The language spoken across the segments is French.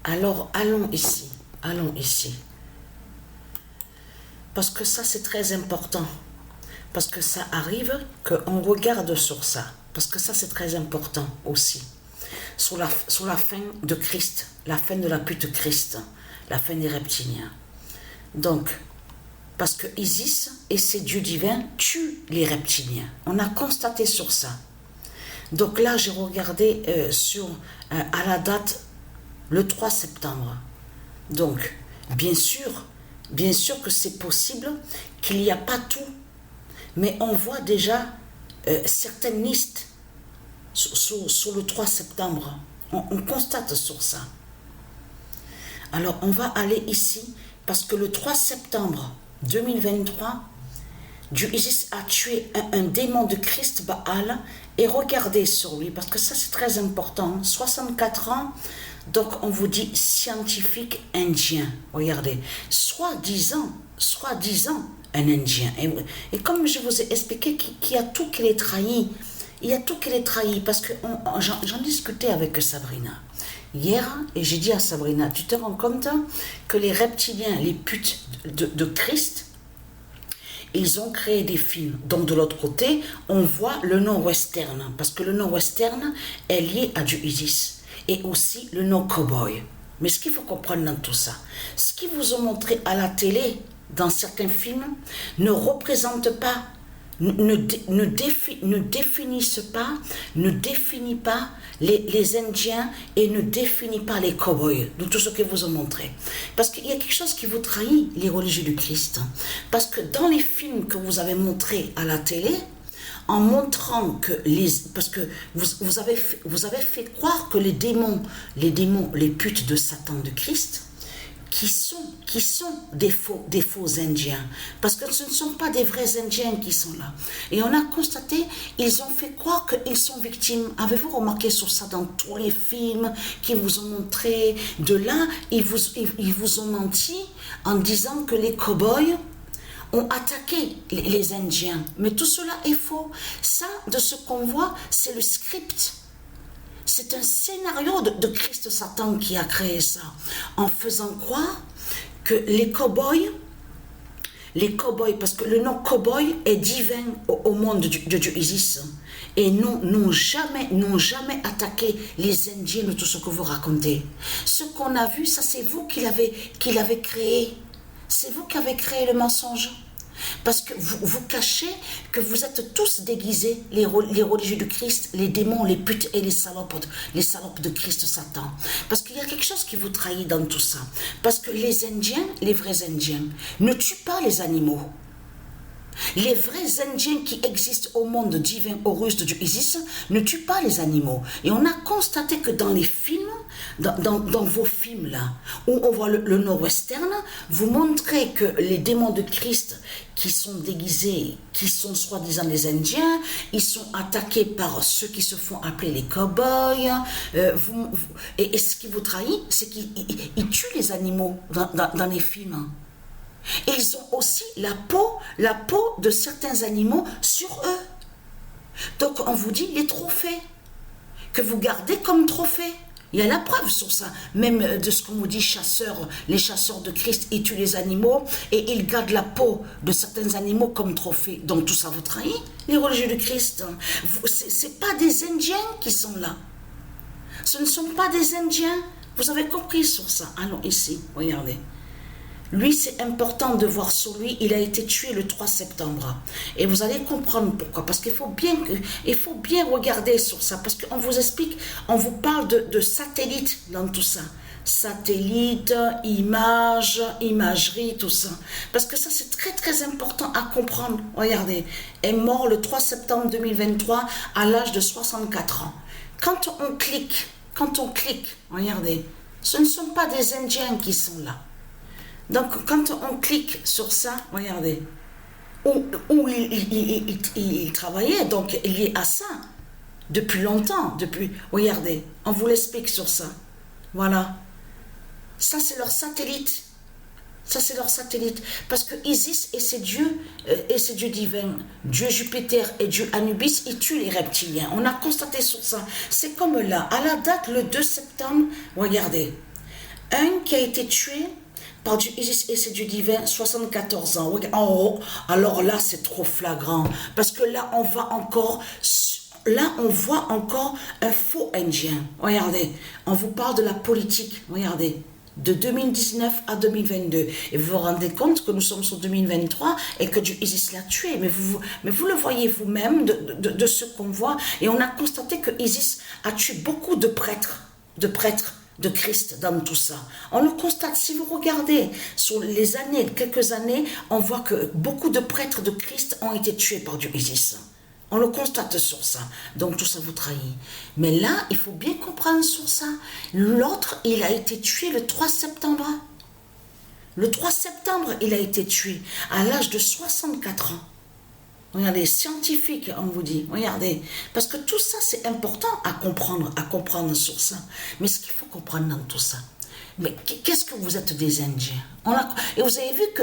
Alors, allons ici. Allons ici. Parce que ça, c'est très important. Parce que ça arrive qu'on regarde sur ça. Parce que ça, c'est très important aussi. Sur la fin de Christ, la fin de la pute Christ, la fin des reptiliens. Donc, parce que Isis et ses dieux divins tuent les reptiliens. On a constaté sur ça. Donc là, j'ai regardé à la date le 3 septembre. Donc, bien sûr que c'est possible qu'il n'y a pas tout. Mais on voit déjà certaines listes sur le 3 septembre. On constate sur ça. Alors, on va aller ici, parce que le 3 septembre 2023, Dieu Isis a tué un démon de Christ Baal, et regardez sur lui, parce que ça c'est très important, 64 ans, donc on vous dit scientifique indien, regardez, soi-disant un indien, et comme je vous ai expliqué qu'il y a tout qui les trahit, parce que j'en discutais avec Sabrina hier, et j'ai dit à Sabrina, tu te rends compte que les reptiliens, les putes de Christ, ils ont créé des films. Donc de l'autre côté, on voit le nom western, parce que le nom western est lié à du Isis, et aussi le nom cowboy. Mais ce qu'il faut comprendre dans tout ça, ce qu'ils vous ont montré à la télé, dans certains films, ne représente pas, ne définit pas les Indiens, et ne définit pas les cowboys, de tout ce que vous ont montré. Parce qu'il y a quelque chose qui vous trahit, les religieux du Christ. Parce que dans les films que vous avez montrés à la télé, en montrant que parce que vous avez fait croire que les démons, les putes de Satan de Christ, qui sont des faux Indiens, parce que ce ne sont pas des vrais Indiens qui sont là. Et on a constaté, ils ont fait croire qu'ils sont victimes. Avez-vous remarqué sur ça dans tous les films qu'ils vous ont montré? De là, ils vous ont menti en disant que les cow-boys ont attaqué les Indiens. Mais tout cela est faux. Ça, de ce qu'on voit, c'est le script. C'est un scénario de Christ Satan qui a créé ça, en faisant croire que les cow-boys, parce que le nom cow-boy est divin au monde de Dieu Isis, et n'ont jamais attaqué les Indiens de tout ce que vous racontez. Ce qu'on a vu, ça c'est vous qui l'avez créé. C'est vous qui avez créé le mensonge. Parce que vous cachez que vous êtes tous déguisés, les religieux de Christ, les démons, les putes et les salopes de Christ Satan. Parce qu'il y a quelque chose qui vous trahit dans tout ça. Parce que les Indiens, les vrais Indiens, ne tuent pas les animaux. Les vrais Indiens qui existent au monde divin, au russe de Dieu Isis, ne tuent pas les animaux. Et on a constaté que dans les films, dans vos films là, où on voit le nord-western, vous montrez que les démons de Christ qui sont déguisés, qui sont soi-disant des Indiens, ils sont attaqués par ceux qui se font appeler les cow-boys. Et ce qui vous trahit, c'est qu'ils tuent les animaux dans les films. Et ils ont aussi la peau de certains animaux sur eux. Donc on vous dit les trophées, que vous gardez comme trophées. Il y a la preuve sur ça, même de ce qu'on vous dit, les chasseurs de Christ, ils tuent les animaux et ils gardent la peau de certains animaux comme trophée. Donc tout ça vous trahit, les religieux de Christ. Ce n'est pas des Indiens qui sont là. Ce ne sont pas des Indiens. Vous avez compris sur ça. Allons ici, regardez. Lui, c'est important de voir sur lui, il a été tué le 3 septembre. Et vous allez comprendre pourquoi. Parce qu'il faut bien regarder sur ça. Parce qu'on vous explique, on vous parle de satellites dans tout ça. Satellites, imagerie, tout ça. Parce que ça, c'est très très important à comprendre. Regardez, est mort le 3 septembre 2023 à l'âge de 64 ans. Quand on clique, regardez, ce ne sont pas des Indiens qui sont là. Donc, quand on clique sur ça, regardez, où il travaillait, donc lié à ça, depuis longtemps, regardez, on vous l'explique sur ça. Voilà. Ça, c'est leur satellite. Parce que Isis et ses dieux divins, Dieu Jupiter et Dieu Anubis, ils tuent les reptiliens. On a constaté sur ça. C'est comme là, à la date, le 2 septembre, regardez, Un qui a été tué par du Isis et c'est du divin, 74 ans. Oh, alors là, c'est trop flagrant. Parce que là, on va encore... Là, on voit encore un faux indien. Regardez, on vous parle de la politique. Regardez, de 2019 à 2022. Et vous vous rendez compte que nous sommes sur 2023 et que du Isis l'a tué. Mais vous le voyez vous-même de ce qu'on voit. Et on a constaté que Isis a tué beaucoup de prêtres de Christ dans tout ça. On le constate, si vous regardez sur les années, quelques années, on voit que beaucoup de prêtres de Christ ont été tués par du Isis. On le constate sur ça. Donc tout ça vous trahit. Mais là, il faut bien comprendre sur ça. L'autre, il a été tué le 3 septembre. Le 3 septembre, il a été tué à l'âge de 64 ans. Regardez, scientifique, on vous dit, regardez. Parce que tout ça, c'est important à comprendre sur ça. Mais ce qu'il faut comprendre dans tout ça, mais qu'est-ce que vous êtes des Indiens? Et vous avez vu que,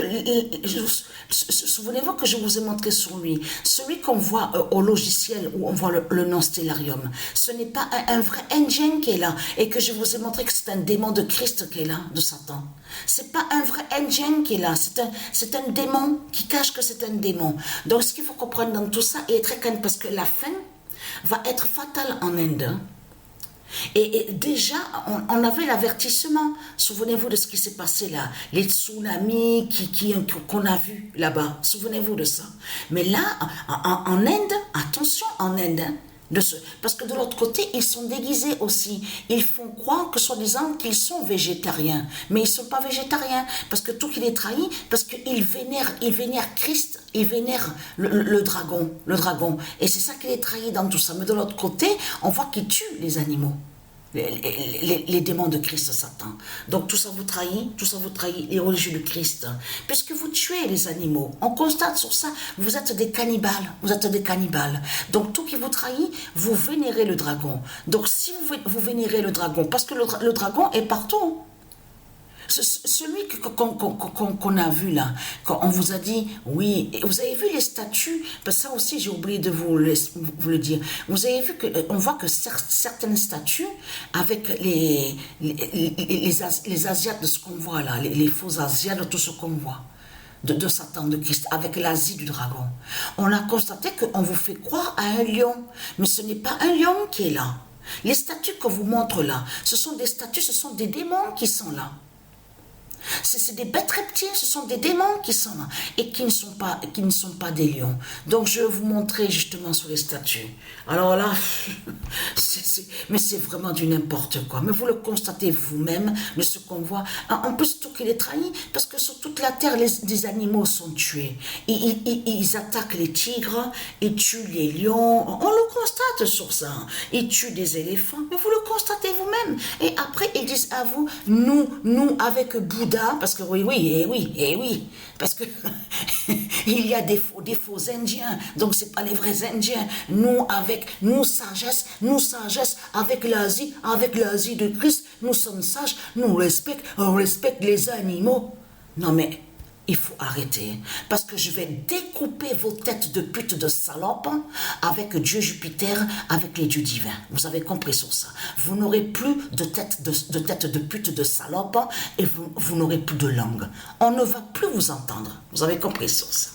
souvenez-vous que je vous ai montré sur lui, celui qu'on voit au logiciel où on voit le nom Stellarium, ce n'est pas un vrai Indien qui est là, et que je vous ai montré que c'est un démon de Christ qui est là, de Satan. C'est pas un vrai Indien qui est là, c'est un démon qui cache que c'est un démon. Donc ce qu'il faut comprendre dans tout ça est très calme, parce que la fin va être fatale en Inde. Et déjà, on avait l'avertissement. Souvenez-vous de ce qui s'est passé là. Les tsunamis qu'on a vus là-bas. Souvenez-vous de ça. Mais là, en Inde, attention en Inde. Parce que de l'autre côté, ils sont déguisés aussi. Ils font croire que soi-disant qu'ils sont végétariens. Mais ils ne sont pas végétariens. Parce que tout qui les trahit, parce qu'ils vénèrent Christ, ils vénèrent le dragon. Et c'est ça qui les trahit dans tout ça. Mais de l'autre côté, on voit qu'ils tuent les animaux. Les démons de Christ, Satan. Donc tout ça vous trahit les religieux de Christ. Puisque vous tuez les animaux, on constate sur ça, vous êtes des cannibales. Donc tout qui vous trahit, vous vénérez le dragon. Donc si vous vénérez le dragon, parce que le dragon est partout. Celui qu'on a vu là, quand on vous a dit, oui, vous avez vu les statues, parce que ça aussi j'ai oublié de vous le dire, vous avez vu qu'on voit que certaines statues, avec les Asiates de ce qu'on voit là, les faux Asiates de tout ce qu'on voit, de Satan, de Christ, avec l'Asie du dragon, on a constaté qu'on vous fait croire à un lion, mais ce n'est pas un lion qui est là. Les statues qu'on vous montre là, ce sont des statues, ce sont des démons qui sont là. C'est des bêtes reptiles, ce sont des démons qui sont là et qui ne sont pas des lions. Donc je vais vous montrer justement sur les statues. Alors là, mais c'est vraiment du n'importe quoi. Mais vous le constatez vous-même de ce qu'on voit. En plus, tout qu'il est trahi, parce que sur toute la terre, des animaux sont tués. Ils attaquent les tigres, ils tuent les lions. On le constate sur ça. Ils tuent des éléphants, mais vous le constatez vous-même. Et après, ils disent à vous, nous avec Bouddha, parce que oui, parce que il y a des faux Indiens, donc c'est pas les vrais Indiens. Nous sagesse, avec l'Asie de Christ, nous sommes sages, on respecte les animaux. Non mais il faut arrêter, parce que je vais découper vos têtes de pute de salope avec Dieu Jupiter, avec les dieux divins. Vous avez compris sur ça. Vous n'aurez plus de tête de pute de salope et vous n'aurez plus de langue. On ne va plus vous entendre. Vous avez compris sur ça.